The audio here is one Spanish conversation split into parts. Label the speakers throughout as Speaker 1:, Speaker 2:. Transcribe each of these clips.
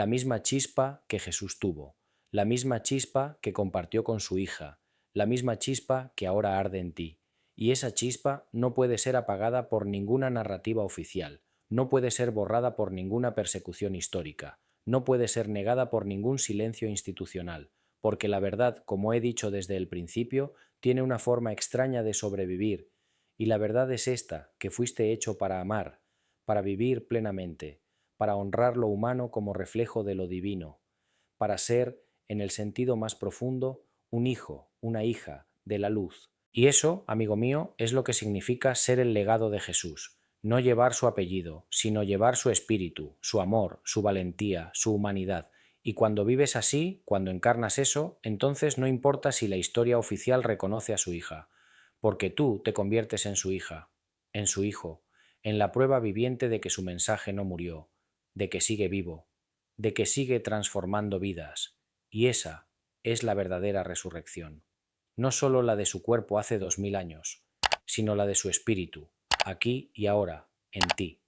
Speaker 1: la misma chispa que Jesús tuvo, la misma chispa que compartió con su hija, la misma chispa que ahora arde en ti. Y esa chispa no puede ser apagada por ninguna narrativa oficial, no puede ser borrada por ninguna persecución histórica, no puede ser negada por ningún silencio institucional, porque la verdad, como he dicho desde el principio, tiene una forma extraña de sobrevivir, y la verdad es esta, que fuiste hecho para amar, para vivir plenamente, para honrar lo humano como reflejo de lo divino, para ser, en el sentido más profundo, un hijo, una hija de la luz. Y eso, amigo mío, es lo que significa ser el legado de Jesús, no llevar su apellido, sino llevar su espíritu, su amor, su valentía, su humanidad. Y cuando vives así, cuando encarnas eso, entonces no importa si la historia oficial reconoce a su hija, porque tú te conviertes en su hija, en su hijo, en la prueba viviente de que su mensaje no murió, de que sigue vivo, de que sigue transformando vidas, y esa es la verdadera resurrección. No solo la de su cuerpo hace 2000 años, sino la de su espíritu, aquí y ahora, en ti.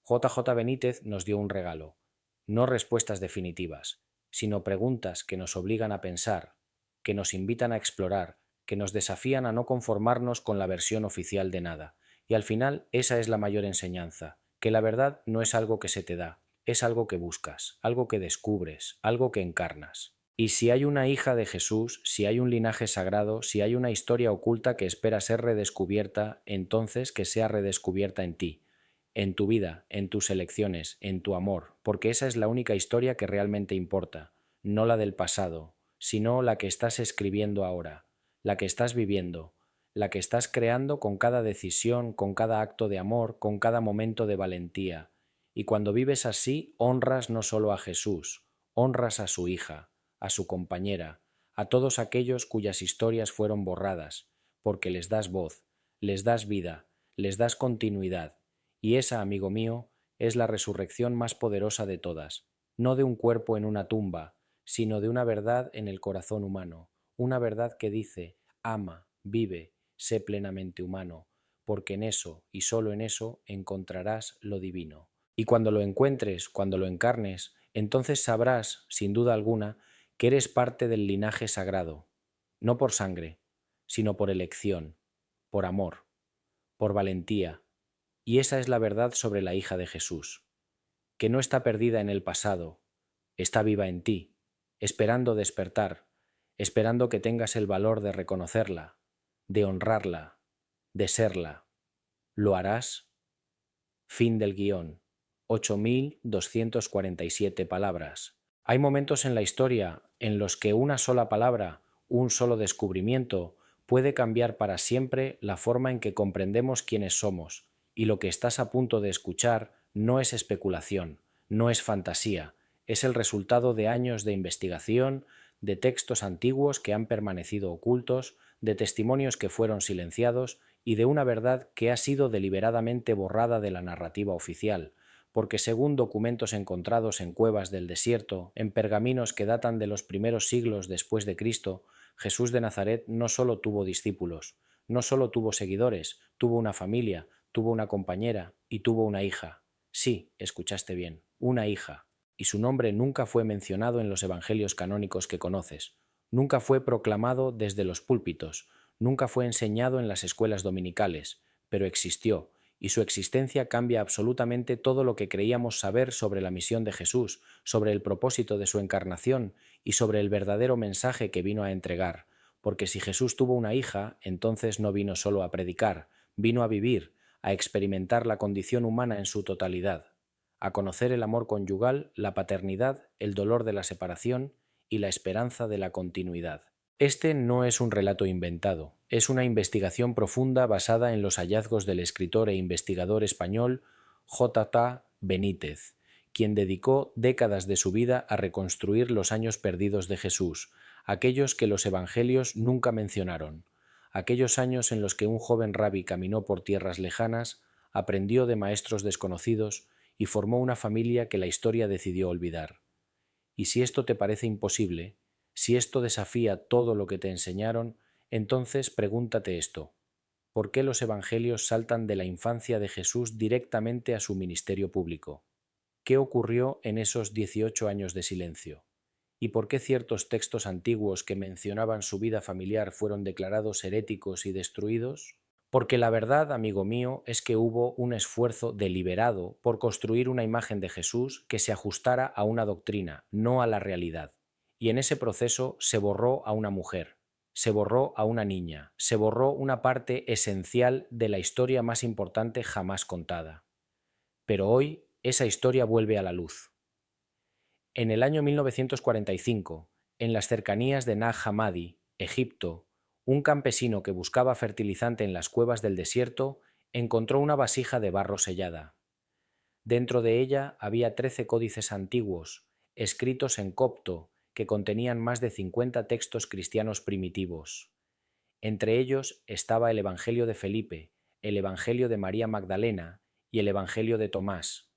Speaker 1: JJ Benítez nos dio un regalo, no respuestas definitivas, sino preguntas que nos obligan a pensar, que nos invitan a explorar, que nos desafían a no conformarnos con la versión oficial de nada. Y al final esa es la mayor enseñanza, que la verdad no es algo que se te da, es algo que buscas, algo que descubres, algo que encarnas. Y si hay una hija de Jesús, si hay un linaje sagrado, si hay una historia oculta que espera ser redescubierta, entonces que sea redescubierta en ti, en tu vida, en tus elecciones, en tu amor, porque esa es la única historia que realmente importa, no la del pasado, sino la que estás escribiendo ahora, la que estás viviendo, la que estás creando con cada decisión, con cada acto de amor, con cada momento de valentía. Y cuando vives así, honras no solo a Jesús, honras a su hija, a su compañera, a todos aquellos cuyas historias fueron borradas, porque les das voz, les das vida, les das continuidad. Y esa, amigo mío, es la resurrección más poderosa de todas, no de un cuerpo en una tumba, sino de una verdad en el corazón humano, una verdad que dice, ama, vive, sé plenamente humano, porque en eso y solo en eso encontrarás lo divino. Y cuando lo encuentres, cuando lo encarnes, entonces sabrás, sin duda alguna, que eres parte del linaje sagrado, no por sangre, sino por elección, por amor, por valentía. Y esa es la verdad sobre la hija de Jesús, que no está perdida en el pasado, está viva en ti, esperando despertar, esperando que tengas el valor de reconocerla, de honrarla, de serla. ¿Lo harás? Fin del guión. 8247 palabras. Hay momentos en la historia en los que una sola palabra, un solo descubrimiento, puede cambiar para siempre la forma en que comprendemos quiénes somos, y lo que estás a punto de escuchar no es especulación, no es fantasía, es el resultado de años de investigación, de textos antiguos que han permanecido ocultos, de testimonios que fueron silenciados y de una verdad que ha sido deliberadamente borrada de la narrativa oficial, porque según documentos encontrados en cuevas del desierto, en pergaminos que datan de los primeros siglos después de Cristo, Jesús de Nazaret no solo tuvo discípulos, no solo tuvo seguidores, tuvo una familia, tuvo una compañera y tuvo una hija. Sí, escuchaste bien, una hija. Y su nombre nunca fue mencionado en los evangelios canónicos que conoces, nunca fue proclamado desde los púlpitos, nunca fue enseñado en las escuelas dominicales, pero existió, y su existencia cambia absolutamente todo lo que creíamos saber sobre la misión de Jesús, sobre el propósito de su encarnación y sobre el verdadero mensaje que vino a entregar, porque si Jesús tuvo una hija, entonces no vino solo a predicar, vino a vivir, a experimentar la condición humana en su totalidad, a conocer el amor conyugal, la paternidad, el dolor de la separación y la esperanza de la continuidad. Este no es un relato inventado, es una investigación profunda basada en los hallazgos del escritor e investigador español J. Benítez, quien dedicó décadas de su vida a reconstruir los años perdidos de Jesús, aquellos que los evangelios nunca mencionaron, aquellos años en los que un joven rabí caminó por tierras lejanas, aprendió de maestros desconocidos y formó una familia que la historia decidió olvidar. Y si esto te parece imposible, si esto desafía todo lo que te enseñaron, entonces pregúntate esto: ¿por qué los evangelios saltan de la infancia de Jesús directamente a su ministerio público? ¿Qué ocurrió en esos 18 años de silencio? ¿Y por qué ciertos textos antiguos que mencionaban su vida familiar fueron declarados heréticos y destruidos? Porque la verdad, amigo mío, es que hubo un esfuerzo deliberado por construir una imagen de Jesús que se ajustara a una doctrina, no a la realidad. Y en ese proceso se borró a una mujer, se borró a una niña, se borró una parte esencial de la historia más importante jamás contada. Pero hoy esa historia vuelve a la luz. En el año 1945, en las cercanías de Nag Hammadi, Egipto, un campesino que buscaba fertilizante en las cuevas del desierto encontró una vasija de barro sellada. Dentro de ella había 13 códices antiguos, escritos en copto, que contenían más de 50 textos cristianos primitivos. Entre ellos estaba el Evangelio de Felipe, el Evangelio de María Magdalena y el Evangelio de Tomás.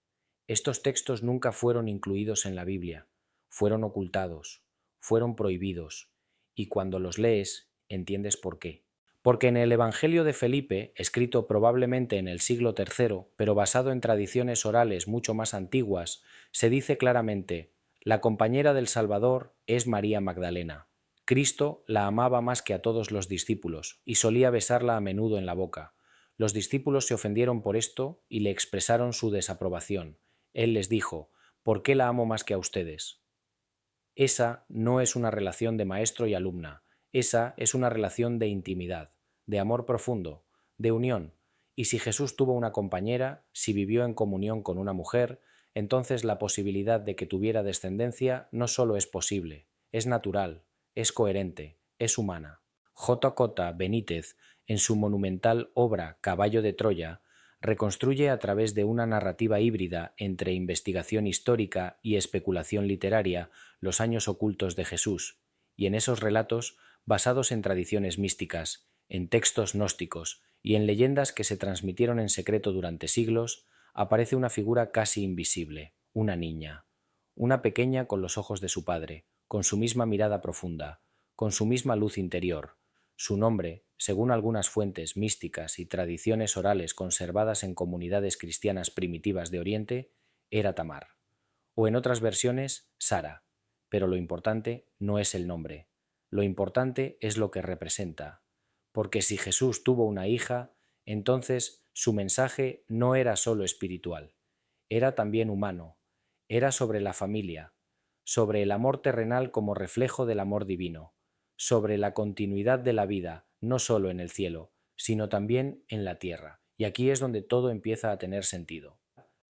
Speaker 1: Estos textos nunca fueron incluidos en la Biblia, fueron ocultados, fueron prohibidos, y cuando los lees, entiendes por qué. Porque en el Evangelio de Felipe, escrito probablemente en el siglo III, pero basado en tradiciones orales mucho más antiguas, se dice claramente: la compañera del Salvador es María Magdalena. Cristo la amaba más que a todos los discípulos, y solía besarla a menudo en la boca. Los discípulos se ofendieron por esto y le expresaron su desaprobación. Él les dijo: ¿por qué la amo más que a ustedes? Esa no es una relación de maestro y alumna, esa es una relación de intimidad, de amor profundo, de unión. Y si Jesús tuvo una compañera, si vivió en comunión con una mujer, entonces la posibilidad de que tuviera descendencia no solo es posible, es natural, es coherente, es humana. J. Benítez, en su monumental obra Caballo de Troya, reconstruye a través de una narrativa híbrida entre investigación histórica y especulación literaria los años ocultos de Jesús, y en esos relatos, basados en tradiciones místicas, en textos gnósticos y en leyendas que se transmitieron en secreto durante siglos, aparece una figura casi invisible, una niña, una pequeña con los ojos de su padre, con su misma mirada profunda, con su misma luz interior. Su nombre, según algunas fuentes místicas y tradiciones orales conservadas en comunidades cristianas primitivas de Oriente, era Tamar, o en otras versiones, Sara. Pero lo importante no es el nombre, lo importante es lo que representa, porque si Jesús tuvo una hija, entonces su mensaje no era solo espiritual, era también humano, era sobre la familia, sobre el amor terrenal como reflejo del amor divino, sobre la continuidad de la vida, no solo en el cielo, sino también en la tierra. Y aquí es donde todo empieza a tener sentido.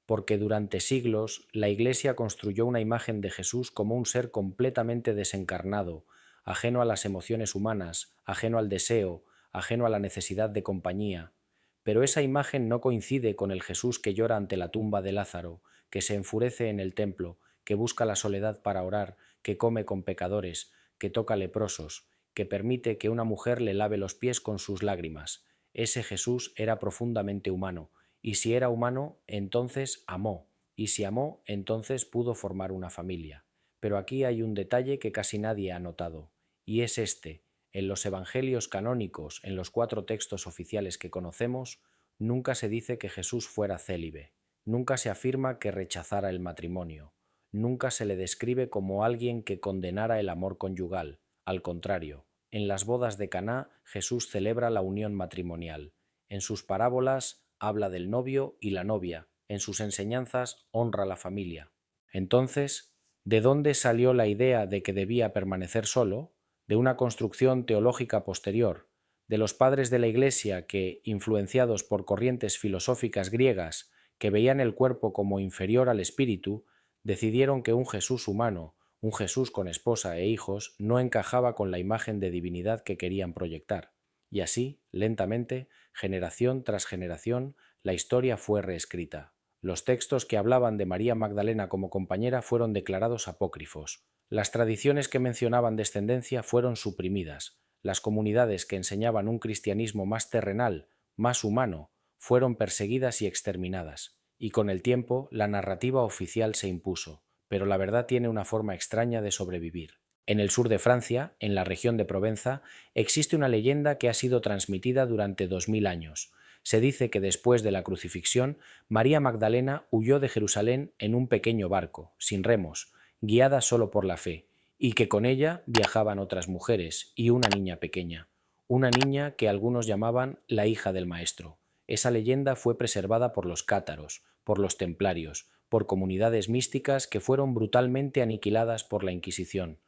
Speaker 1: Porque durante siglos la Iglesia construyó una imagen de Jesús como un ser completamente desencarnado, ajeno a las emociones humanas, ajeno al deseo, ajeno a la necesidad de compañía. Pero esa imagen no coincide con el Jesús que llora ante la tumba de Lázaro, que se enfurece en el templo, que busca la soledad para orar, que come con pecadores, que toca leprosos, que permite que una mujer le lave los pies con sus lágrimas. Ese Jesús era profundamente humano, y si era humano, entonces amó, y si amó, entonces pudo formar una familia. Pero aquí hay un detalle que casi nadie ha notado, y es este: en los evangelios canónicos, en los 4 textos oficiales que conocemos, nunca se dice que Jesús fuera célibe, nunca se afirma que rechazara el matrimonio, nunca se le describe como alguien que condenara el amor conyugal. Al contrario, en las bodas de Caná Jesús celebra la unión matrimonial. En sus parábolas habla del novio y la novia, en sus enseñanzas honra la familia. Entonces, ¿de dónde salió la idea de que debía permanecer solo? De una construcción teológica posterior, de los padres de la Iglesia que, influenciados por corrientes filosóficas griegas que veían el cuerpo como inferior al espíritu, decidieron que un Jesús humano, un Jesús con esposa e hijos, no encajaba con la imagen de divinidad que querían proyectar. Y así, lentamente, generación tras generación, la historia fue reescrita. Los textos que hablaban de María Magdalena como compañera fueron declarados apócrifos. Las tradiciones que mencionaban descendencia fueron suprimidas. Las comunidades que enseñaban un cristianismo más terrenal, más humano, fueron perseguidas y exterminadas. Y con el tiempo, la narrativa oficial se impuso, pero la verdad tiene una forma extraña de sobrevivir. En el sur de Francia, en la región de Provenza, existe una leyenda que ha sido transmitida durante 2000 años. Se dice que después de la crucifixión, María Magdalena huyó de Jerusalén en un pequeño barco, sin remos, guiada solo por la fe, y que con ella viajaban otras mujeres y una niña pequeña, una niña que algunos llamaban la hija del Maestro. Esa leyenda fue preservada por los cátaros, por los templarios, por comunidades místicas que fueron brutalmente aniquiladas por la Inquisición.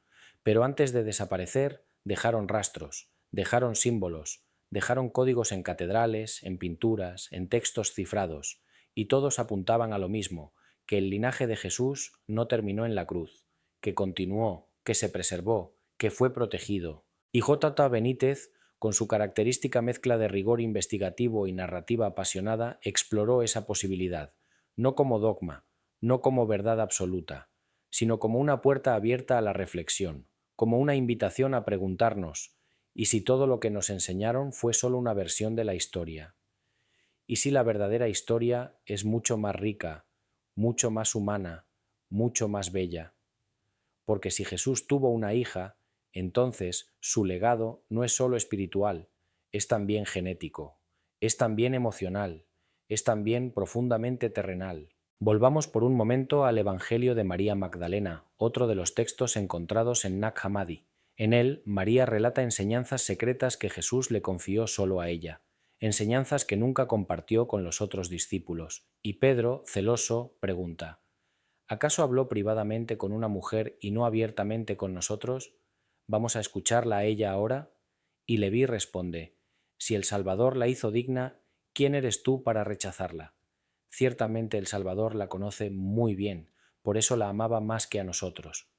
Speaker 1: Pero antes de desaparecer, dejaron rastros, dejaron símbolos, dejaron códigos en catedrales, en pinturas, en textos cifrados, y todos apuntaban a lo mismo, que el linaje de Jesús no terminó en la cruz, que continuó, que se preservó, que fue protegido. Y J. Benítez, con su característica mezcla de rigor investigativo y narrativa apasionada, exploró esa posibilidad, no como dogma, no como verdad absoluta, sino como una puerta abierta a la reflexión, como una invitación a preguntarnos, ¿y si todo lo que nos enseñaron fue solo una versión de la historia? ¿Y si la verdadera historia es mucho más rica, mucho más humana, mucho más bella? Porque si Jesús tuvo una hija, entonces su legado no es solo espiritual, es también genético, es también emocional, es también profundamente terrenal. Volvamos por un momento al Evangelio de María Magdalena, otro de los textos encontrados en Nag Hammadi. En él, María relata enseñanzas secretas que Jesús le confió solo a ella, enseñanzas que nunca compartió con los otros discípulos. Y Pedro, celoso, pregunta: ¿acaso habló privadamente con una mujer y no abiertamente con nosotros? ¿Vamos a escucharla a ella ahora? Y Leví responde: si el Salvador la hizo digna, ¿quién eres tú para rechazarla? Ciertamente el Salvador la conoce muy bien, por eso la amaba más que a nosotros.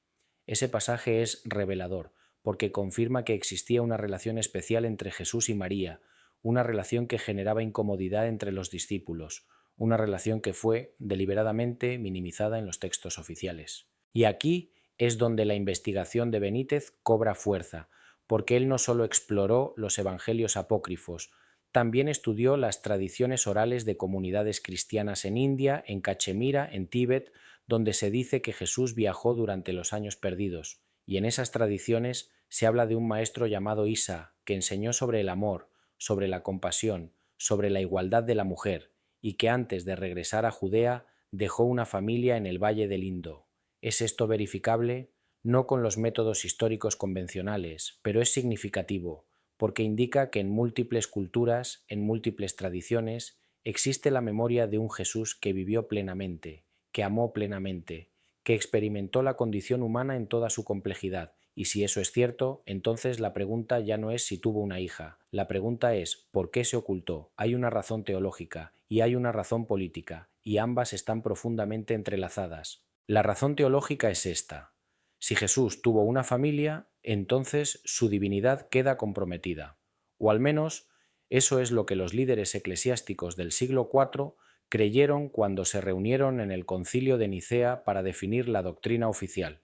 Speaker 1: Ese pasaje es revelador, porque confirma que existía una relación especial entre Jesús y María, una relación que generaba incomodidad entre los discípulos, una relación que fue deliberadamente minimizada en los textos oficiales. Y aquí es donde la investigación de Benítez cobra fuerza, porque él no solo exploró los evangelios apócrifos, también estudió las tradiciones orales de comunidades cristianas en India, en Cachemira, en Tíbet, donde se dice que Jesús viajó durante los años perdidos, y en esas tradiciones se habla de un maestro llamado Isa, que enseñó sobre el amor, sobre la compasión, sobre la igualdad de la mujer, y que antes de regresar a Judea dejó una familia en el Valle del Indo. ¿Es esto verificable? No con los métodos históricos convencionales, pero es significativo, porque indica que en múltiples culturas, en múltiples tradiciones, existe la memoria de un Jesús que vivió plenamente, que amó plenamente, que experimentó la condición humana en toda su complejidad. Y si eso es cierto, entonces la pregunta ya no es si tuvo una hija, la pregunta es ¿por qué se ocultó? Hay una razón teológica y hay una razón política, y ambas están profundamente entrelazadas. La razón teológica es esta: si Jesús tuvo una familia, entonces su divinidad queda comprometida, o al menos eso es lo que los líderes eclesiásticos del siglo IV creyeron cuando se reunieron en el Concilio de Nicea para definir la doctrina oficial,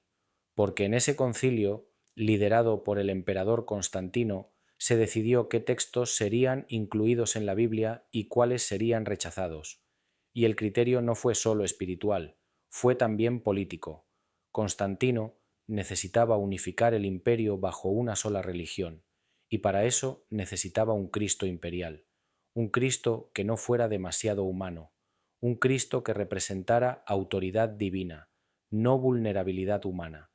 Speaker 1: porque en ese concilio, liderado por el emperador Constantino, se decidió qué textos serían incluidos en la Biblia y cuáles serían rechazados. Y el criterio no fue solo espiritual, fue también político. Constantino necesitaba unificar el imperio bajo una sola religión, y para eso necesitaba un Cristo imperial, un Cristo que no fuera demasiado humano, un Cristo que representara autoridad divina, no vulnerabilidad humana.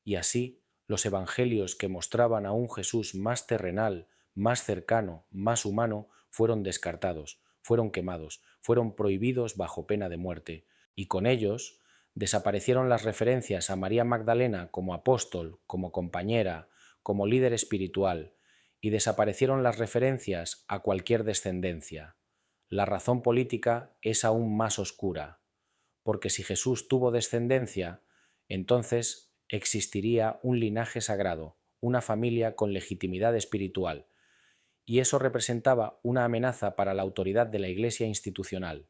Speaker 1: Y así, los evangelios que mostraban a un Jesús más terrenal, más cercano, más humano, fueron descartados, fueron quemados, fueron prohibidos bajo pena de muerte, y con ellos desaparecieron las referencias a María Magdalena como apóstol, como compañera, como líder espiritual, y desaparecieron las referencias a cualquier descendencia. La razón política es aún más oscura, porque si Jesús tuvo descendencia, entonces existiría un linaje sagrado, una familia con legitimidad espiritual, y eso representaba una amenaza para la autoridad de la Iglesia institucional,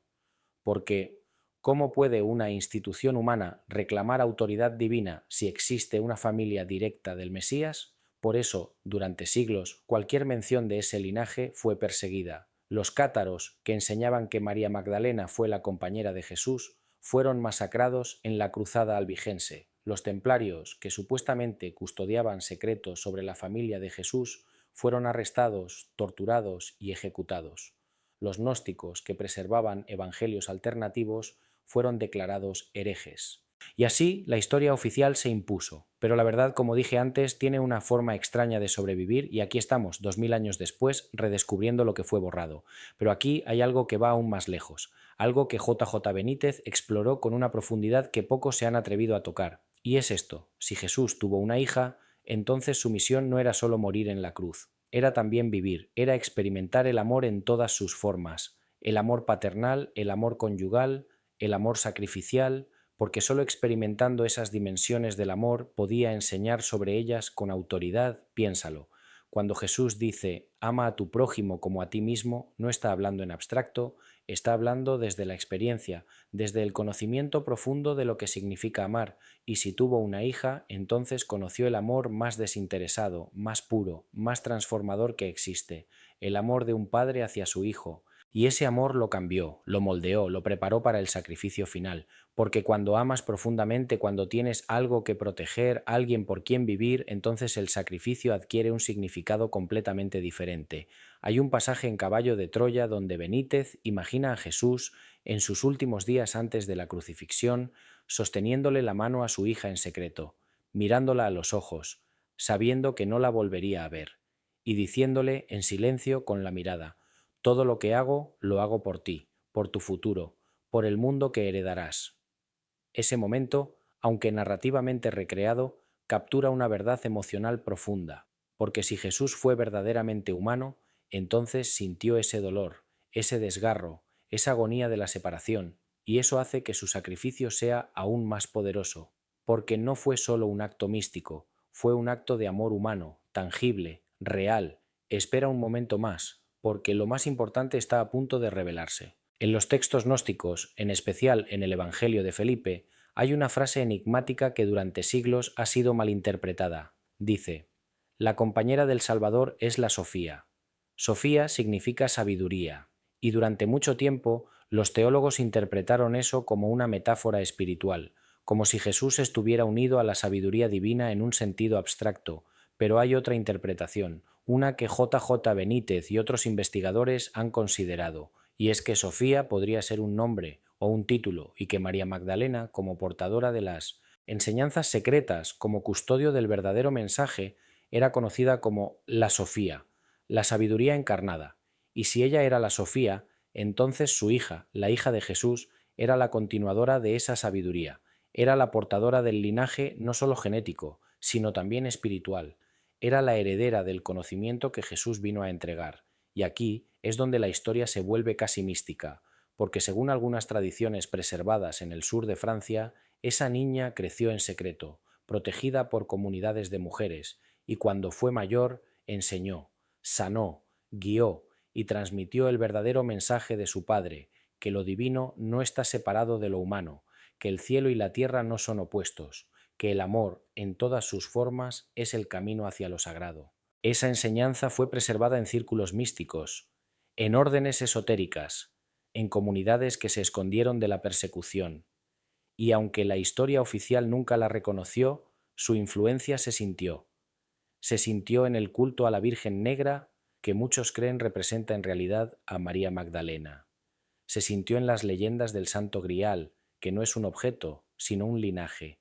Speaker 1: porque ¿cómo puede una institución humana reclamar autoridad divina si existe una familia directa del Mesías? Por eso, durante siglos, cualquier mención de ese linaje fue perseguida. Los cátaros, que enseñaban que María Magdalena fue la compañera de Jesús, fueron masacrados en la Cruzada albigense. Los templarios, que supuestamente custodiaban secretos sobre la familia de Jesús, fueron arrestados, torturados y ejecutados. Los gnósticos, que preservaban evangelios alternativos, fueron declarados herejes. Y así la historia oficial se impuso, pero la verdad, como dije antes, tiene una forma extraña de sobrevivir y aquí estamos, 2000 años después, redescubriendo lo que fue borrado. Pero aquí hay algo que va aún más lejos, algo que JJ Benítez exploró con una profundidad que pocos se han atrevido a tocar. Y es esto: si Jesús tuvo una hija, entonces su misión no era solo morir en la cruz, era también vivir, era experimentar el amor en todas sus formas, el amor paternal, el amor conyugal, el amor sacrificial, porque solo experimentando esas dimensiones del amor podía enseñar sobre ellas con autoridad. Piénsalo. Cuando Jesús dice ama a tu prójimo como a ti mismo, no está hablando en abstracto, está hablando desde la experiencia, desde el conocimiento profundo de lo que significa amar, y si tuvo una hija, entonces conoció el amor más desinteresado, más puro, más transformador que existe, el amor de un padre hacia su hijo. Y ese amor lo cambió, lo moldeó, lo preparó para el sacrificio final, porque cuando amas profundamente, cuando tienes algo que proteger, alguien por quien vivir, entonces el sacrificio adquiere un significado completamente diferente. Hay un pasaje en Caballo de Troya donde Benítez imagina a Jesús en sus últimos días antes de la crucifixión, sosteniéndole la mano a su hija en secreto, mirándola a los ojos, sabiendo que no la volvería a ver, y diciéndole en silencio con la mirada: todo lo que hago, lo hago por ti, por tu futuro, por el mundo que heredarás. Ese momento, aunque narrativamente recreado, captura una verdad emocional profunda, porque si Jesús fue verdaderamente humano, entonces sintió ese dolor, ese desgarro, esa agonía de la separación, y eso hace que su sacrificio sea aún más poderoso, porque no fue solo un acto místico, fue un acto de amor humano, tangible, real. Espera un momento más, porque lo más importante está a punto de revelarse. En los textos gnósticos, en especial en el Evangelio de Felipe, hay una frase enigmática que durante siglos ha sido malinterpretada. Dice: la compañera del Salvador es la Sofía. Sofía significa sabiduría, y durante mucho tiempo los teólogos interpretaron eso como una metáfora espiritual, como si Jesús estuviera unido a la sabiduría divina en un sentido abstracto, pero hay otra interpretación, una que JJ Benítez y otros investigadores han considerado, y es que Sofía podría ser un nombre o un título, y que María Magdalena, como portadora de las enseñanzas secretas, como custodio del verdadero mensaje, era conocida como la Sofía, la sabiduría encarnada, y si ella era la Sofía, entonces su hija, la hija de Jesús, era la continuadora de esa sabiduría, era la portadora del linaje no solo genético, sino también espiritual, era la heredera del conocimiento que Jesús vino a entregar. Y aquí es donde la historia se vuelve casi mística, porque según algunas tradiciones preservadas en el sur de Francia, esa niña creció en secreto, protegida por comunidades de mujeres, y cuando fue mayor, enseñó, sanó, guió y transmitió el verdadero mensaje de su Padre, que lo divino no está separado de lo humano, que el cielo y la tierra no son opuestos, que el amor, en todas sus formas, es el camino hacia lo sagrado. Esa enseñanza fue preservada en círculos místicos, en órdenes esotéricas, en comunidades que se escondieron de la persecución, y aunque la historia oficial nunca la reconoció, su influencia se sintió. Se sintió en el culto a la Virgen Negra, que muchos creen representa en realidad a María Magdalena. Se sintió en las leyendas del Santo Grial, que no es un objeto, sino un linaje.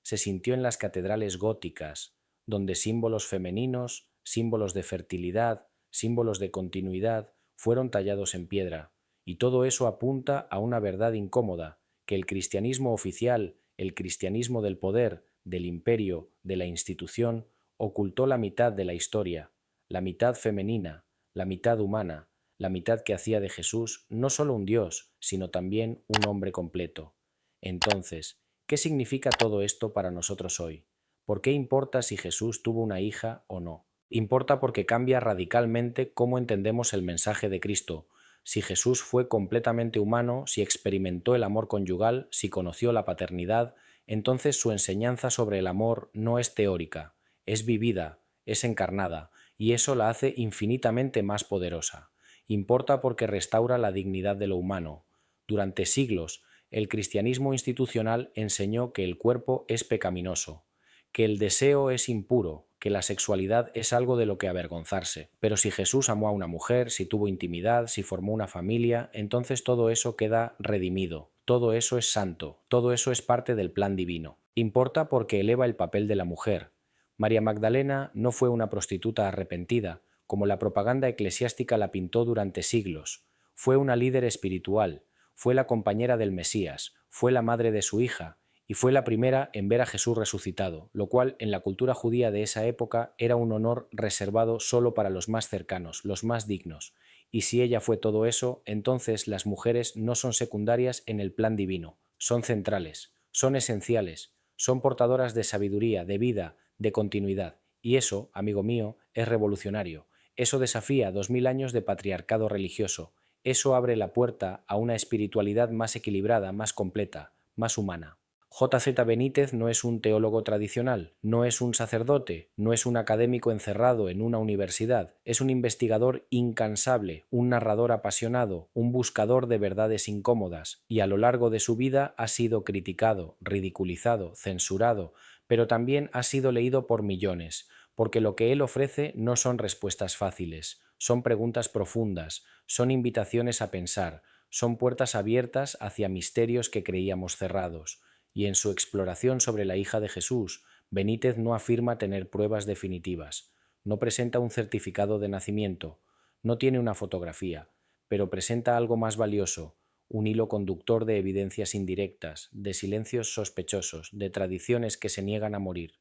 Speaker 1: Se sintió en las catedrales góticas, donde símbolos femeninos, símbolos de fertilidad, símbolos de continuidad, fueron tallados en piedra, y todo eso apunta a una verdad incómoda, que el cristianismo oficial, el cristianismo del poder, del imperio, de la institución, ocultó la mitad de la historia, la mitad femenina, la mitad humana, la mitad que hacía de Jesús no solo un Dios, sino también un hombre completo. Entonces, ¿qué significa todo esto para nosotros hoy? ¿Por qué importa si Jesús tuvo una hija o no? Importa porque cambia radicalmente cómo entendemos el mensaje de Cristo. Si Jesús fue completamente humano, si experimentó el amor conyugal, si conoció la paternidad, entonces su enseñanza sobre el amor no es teórica, es vivida, es encarnada, y eso la hace infinitamente más poderosa. Importa porque restaura la dignidad de lo humano. Durante siglos, el cristianismo institucional enseñó que el cuerpo es pecaminoso, que el deseo es impuro, que la sexualidad es algo de lo que avergonzarse. Pero si Jesús amó a una mujer, si tuvo intimidad, si formó una familia, entonces todo eso queda redimido, todo eso es santo, todo eso es parte del plan divino. Importa porque eleva el papel de la mujer. María Magdalena no fue una prostituta arrepentida, como la propaganda eclesiástica la pintó durante siglos. Fue una líder espiritual, fue la compañera del Mesías, fue la madre de su hija, y fue la primera en ver a Jesús resucitado, lo cual en la cultura judía de esa época era un honor reservado solo para los más cercanos, los más dignos. Y si ella fue todo eso, entonces las mujeres no son secundarias en el plan divino, son centrales, son esenciales, son portadoras de sabiduría, de vida, de continuidad. Y eso, amigo mío, es revolucionario. Eso desafía 2000 años de patriarcado religioso. Eso abre la puerta a una espiritualidad más equilibrada, más completa, más humana. J.Z. Benítez no es un teólogo tradicional, no es un sacerdote, no es un académico encerrado en una universidad, es un investigador incansable, un narrador apasionado, un buscador de verdades incómodas, y a lo largo de su vida ha sido criticado, ridiculizado, censurado, pero también ha sido leído por millones, porque lo que él ofrece no son respuestas fáciles, son preguntas profundas, son invitaciones a pensar, son puertas abiertas hacia misterios que creíamos cerrados. Y en su exploración sobre la hija de Jesús, Benítez no afirma tener pruebas definitivas, no presenta un certificado de nacimiento, no tiene una fotografía, pero presenta algo más valioso, un hilo conductor de evidencias indirectas, de silencios sospechosos, de tradiciones que se niegan a morir,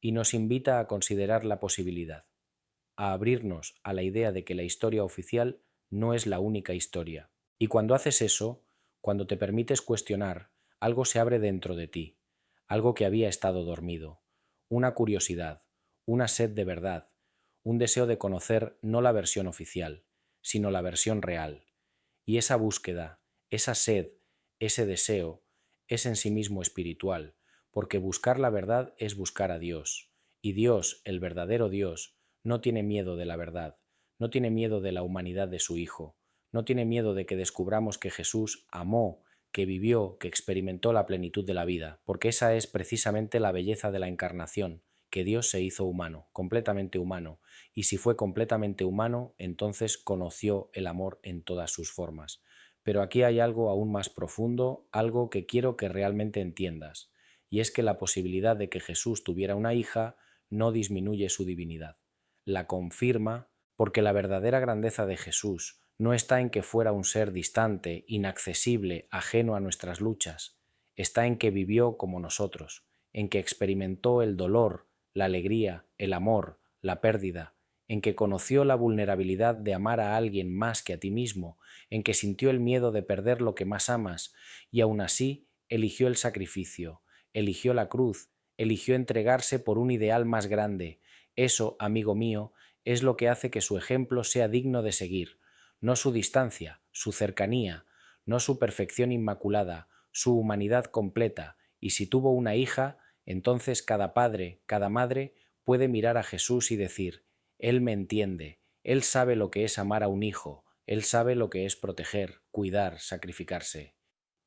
Speaker 1: y nos invita a considerar la posibilidad, a abrirnos a la idea de que la historia oficial no es la única historia. Y cuando haces eso, cuando te permites cuestionar, algo se abre dentro de ti, algo que había estado dormido, una curiosidad, una sed de verdad, un deseo de conocer no la versión oficial, sino la versión real. Y esa búsqueda, esa sed, ese deseo, es en sí mismo espiritual, porque buscar la verdad es buscar a Dios, y Dios, el verdadero Dios, no tiene miedo de la verdad, no tiene miedo de la humanidad de su Hijo, no tiene miedo de que descubramos que Jesús amó, que vivió, que experimentó la plenitud de la vida, porque esa es precisamente la belleza de la encarnación, que Dios se hizo humano, completamente humano, y si fue completamente humano, entonces conoció el amor en todas sus formas. Pero aquí hay algo aún más profundo, algo que quiero que realmente entiendas, y es que la posibilidad de que Jesús tuviera una hija no disminuye su divinidad, la confirma, porque la verdadera grandeza de Jesús no está en que fuera un ser distante, inaccesible, ajeno a nuestras luchas, está en que vivió como nosotros, en que experimentó el dolor, la alegría, el amor, la pérdida, en que conoció la vulnerabilidad de amar a alguien más que a ti mismo, en que sintió el miedo de perder lo que más amas, y aún así eligió el sacrificio, eligió la cruz, eligió entregarse por un ideal más grande. Eso, amigo mío, es lo que hace que su ejemplo sea digno de seguir, no su distancia, su cercanía, no su perfección inmaculada, su humanidad completa, y si tuvo una hija, entonces cada padre, cada madre puede mirar a Jesús y decir, Él me entiende, Él sabe lo que es amar a un hijo, Él sabe lo que es proteger, cuidar, sacrificarse.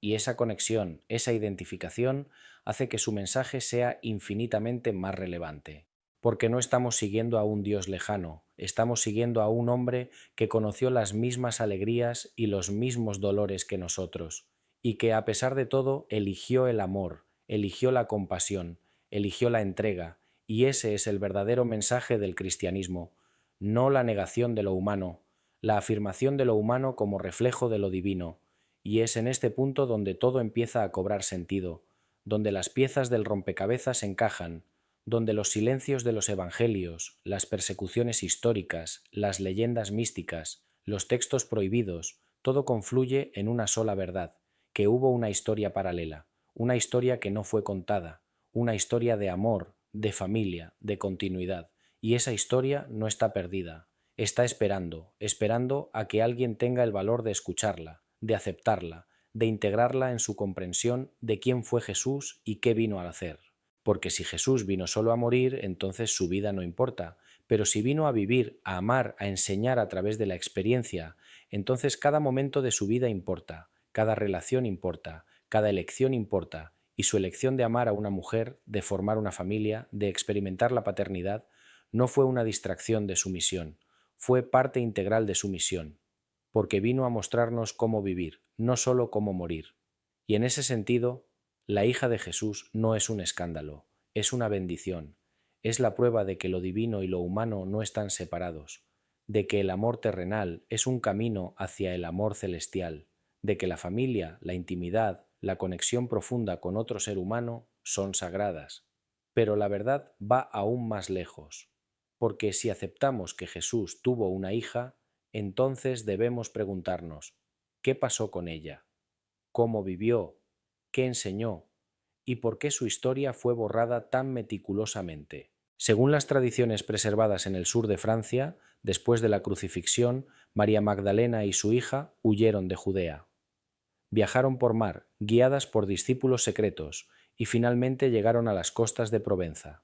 Speaker 1: Y esa conexión, esa identificación, hace que su mensaje sea infinitamente más relevante. Porque no estamos siguiendo a un Dios lejano, estamos siguiendo a un hombre que conoció las mismas alegrías y los mismos dolores que nosotros, y que a pesar de todo eligió el amor, eligió la compasión, eligió la entrega, y ese es el verdadero mensaje del cristianismo, no la negación de lo humano, la afirmación de lo humano como reflejo de lo divino, y es en este punto donde todo empieza a cobrar sentido, donde las piezas del rompecabezas encajan, donde los silencios de los evangelios, las persecuciones históricas, las leyendas místicas, los textos prohibidos, todo confluye en una sola verdad, que hubo una historia paralela, una historia que no fue contada, una historia de amor, de familia, de continuidad, y esa historia no está perdida, está esperando, esperando a que alguien tenga el valor de escucharla, de aceptarla, de integrarla en su comprensión de quién fue Jesús y qué vino a hacer. Porque si Jesús vino solo a morir, entonces su vida no importa. Pero si vino a vivir, a amar, a enseñar a través de la experiencia, entonces cada momento de su vida importa, cada relación importa, cada elección importa, y su elección de amar a una mujer, de formar una familia, de experimentar la paternidad, no fue una distracción de su misión, fue parte integral de su misión, porque vino a mostrarnos cómo vivir, no solo cómo morir. Y en ese sentido, la hija de Jesús no es un escándalo, es una bendición, es la prueba de que lo divino y lo humano no están separados, de que el amor terrenal es un camino hacia el amor celestial, de que la familia, la intimidad, la conexión profunda con otro ser humano son sagradas. Pero la verdad va aún más lejos, porque si aceptamos que Jesús tuvo una hija, entonces debemos preguntarnos, ¿qué pasó con ella? ¿Cómo vivió? ¿Qué enseñó? ¿Y por qué su historia fue borrada tan meticulosamente? Según las tradiciones preservadas en el sur de Francia, después de la crucifixión, María Magdalena y su hija huyeron de Judea. Viajaron por mar, guiadas por discípulos secretos, y finalmente llegaron a las costas de Provenza.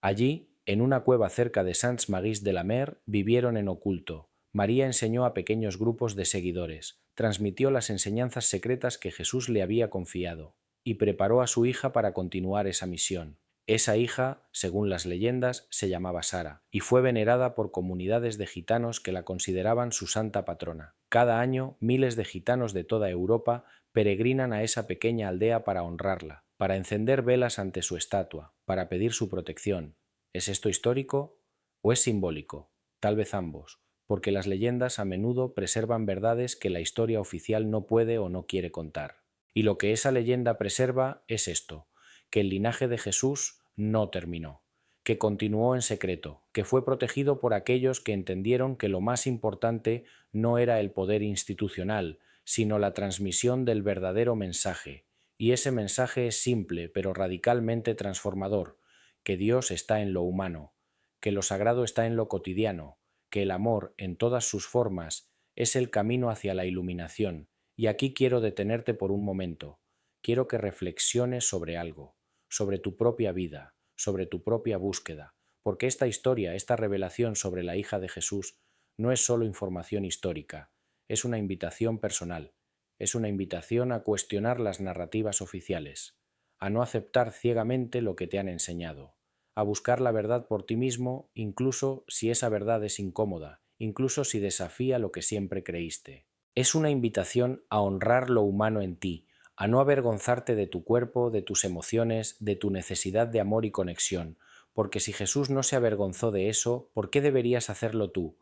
Speaker 1: Allí, en una cueva cerca de Saints-Maurice-de-la-Mer, vivieron en oculto. María enseñó a pequeños grupos de seguidores, transmitió las enseñanzas secretas que Jesús le había confiado, y preparó a su hija para continuar esa misión. Esa hija, según las leyendas, se llamaba Sara, y fue venerada por comunidades de gitanos que la consideraban su santa patrona. Cada año, miles de gitanos de toda Europa peregrinan a esa pequeña aldea para honrarla, para encender velas ante su estatua, para pedir su protección. ¿Es esto histórico o es simbólico? Tal vez ambos, porque las leyendas a menudo preservan verdades que la historia oficial no puede o no quiere contar. Y lo que esa leyenda preserva es esto, que el linaje de Jesús no terminó, que continuó en secreto, que fue protegido por aquellos que entendieron que lo más importante no era el poder institucional, sino la transmisión del verdadero mensaje. Y ese mensaje es simple, pero radicalmente transformador, que Dios está en lo humano, que lo sagrado está en lo cotidiano, que el amor, en todas sus formas, es el camino hacia la iluminación. Y aquí quiero detenerte por un momento. Quiero que reflexiones sobre algo, sobre tu propia vida, sobre tu propia búsqueda, porque esta historia, esta revelación sobre la hija de Jesús, no es solo información histórica, es una invitación personal, es una invitación a cuestionar las narrativas oficiales, a no aceptar ciegamente lo que te han enseñado, a buscar la verdad por ti mismo, incluso si esa verdad es incómoda, incluso si desafía lo que siempre creíste. Es una invitación a honrar lo humano en ti, a no avergonzarte de tu cuerpo, de tus emociones, de tu necesidad de amor y conexión, porque si Jesús no se avergonzó de eso, ¿por qué deberías hacerlo tú?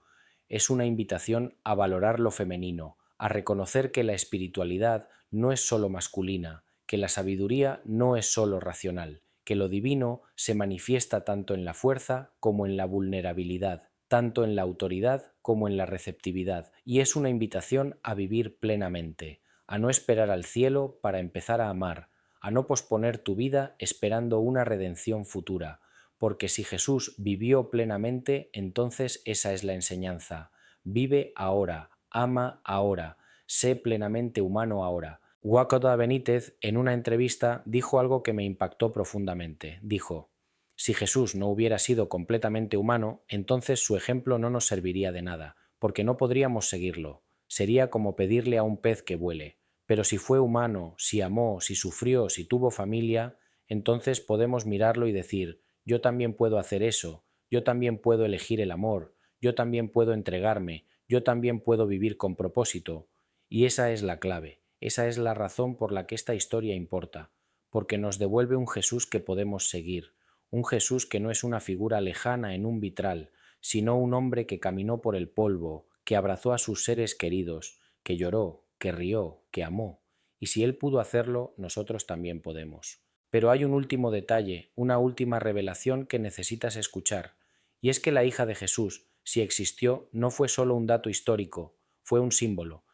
Speaker 1: Es una invitación a valorar lo femenino, a reconocer que la espiritualidad no es solo masculina, que la sabiduría no es solo racional, que lo divino se manifiesta tanto en la fuerza como en la vulnerabilidad, tanto en la autoridad como en la receptividad, y es una invitación a vivir plenamente, a no esperar al cielo para empezar a amar, a no posponer tu vida esperando una redención futura, porque si Jesús vivió plenamente, entonces esa es la enseñanza. Vive ahora, ama ahora, sé plenamente humano ahora. Guacoda Benítez, en una entrevista, dijo algo que me impactó profundamente. Dijo: si Jesús no hubiera sido completamente humano, entonces su ejemplo no nos serviría de nada, porque no podríamos seguirlo. Sería como pedirle a un pez que vuele. Pero si fue humano, si amó, si sufrió, si tuvo familia, entonces podemos mirarlo y decir: yo también puedo hacer eso, yo también puedo elegir el amor, yo también puedo entregarme, yo también puedo vivir con propósito. Y esa es la clave, esa es la razón por la que esta historia importa, porque nos devuelve un Jesús que podemos seguir, un Jesús que no es una figura lejana en un vitral, sino un hombre que caminó por el polvo, que abrazó a sus seres queridos, que lloró, que rió, que amó. Y si él pudo hacerlo, nosotros también podemos. Pero hay un último detalle, una última revelación que necesitas escuchar, y es que la hija de Jesús, si existió, no fue solo un dato histórico, fue un símbolo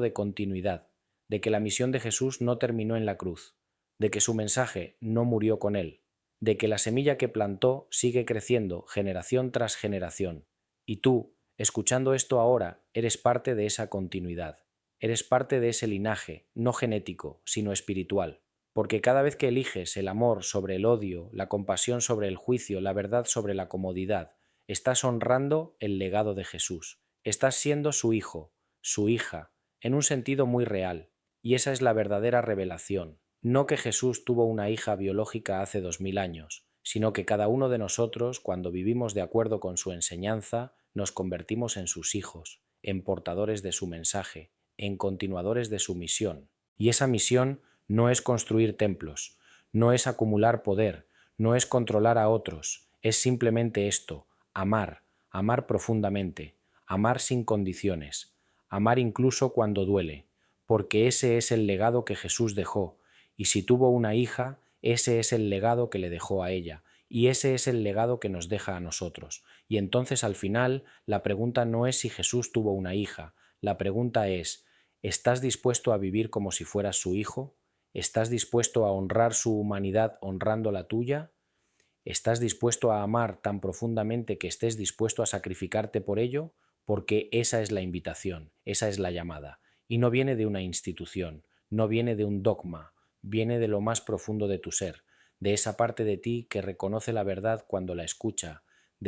Speaker 1: de continuidad, de que la misión de Jesús no terminó en la cruz, de que su mensaje no murió con él, de que la semilla que plantó sigue creciendo generación tras generación. Y tú, escuchando esto ahora, eres parte de esa continuidad, eres parte de ese linaje, no genético, sino espiritual. Porque cada vez que eliges el amor sobre el odio, la compasión sobre el juicio, la verdad sobre la comodidad, estás honrando el legado de Jesús. Estás siendo su hijo, su hija, en un sentido muy real. Y esa es la verdadera revelación. No que Jesús tuvo una hija biológica hace 2000 años, sino que cada uno de nosotros, cuando vivimos de acuerdo con su enseñanza, nos convertimos en sus hijos, en portadores de su mensaje, en continuadores de su misión. Y esa misión no es construir templos, no es acumular poder, no es controlar a otros, es simplemente esto: amar, amar profundamente, amar sin condiciones, amar incluso cuando duele, porque ese es el legado que Jesús dejó, y si tuvo una hija, ese es el legado que le dejó a ella, y ese es el legado que nos deja a nosotros. Y entonces al final la pregunta no es si Jesús tuvo una hija, la pregunta es: ¿estás dispuesto a vivir como si fueras su hijo? ¿Estás dispuesto a honrar su humanidad honrando la tuya? ¿Estás dispuesto a amar tan profundamente que estés dispuesto a sacrificarte por ello? Porque esa es la invitación, esa es la llamada. Y no viene de una institución, no viene de un dogma, viene de lo más profundo de tu ser, de esa parte de ti que reconoce la verdad cuando la escucha,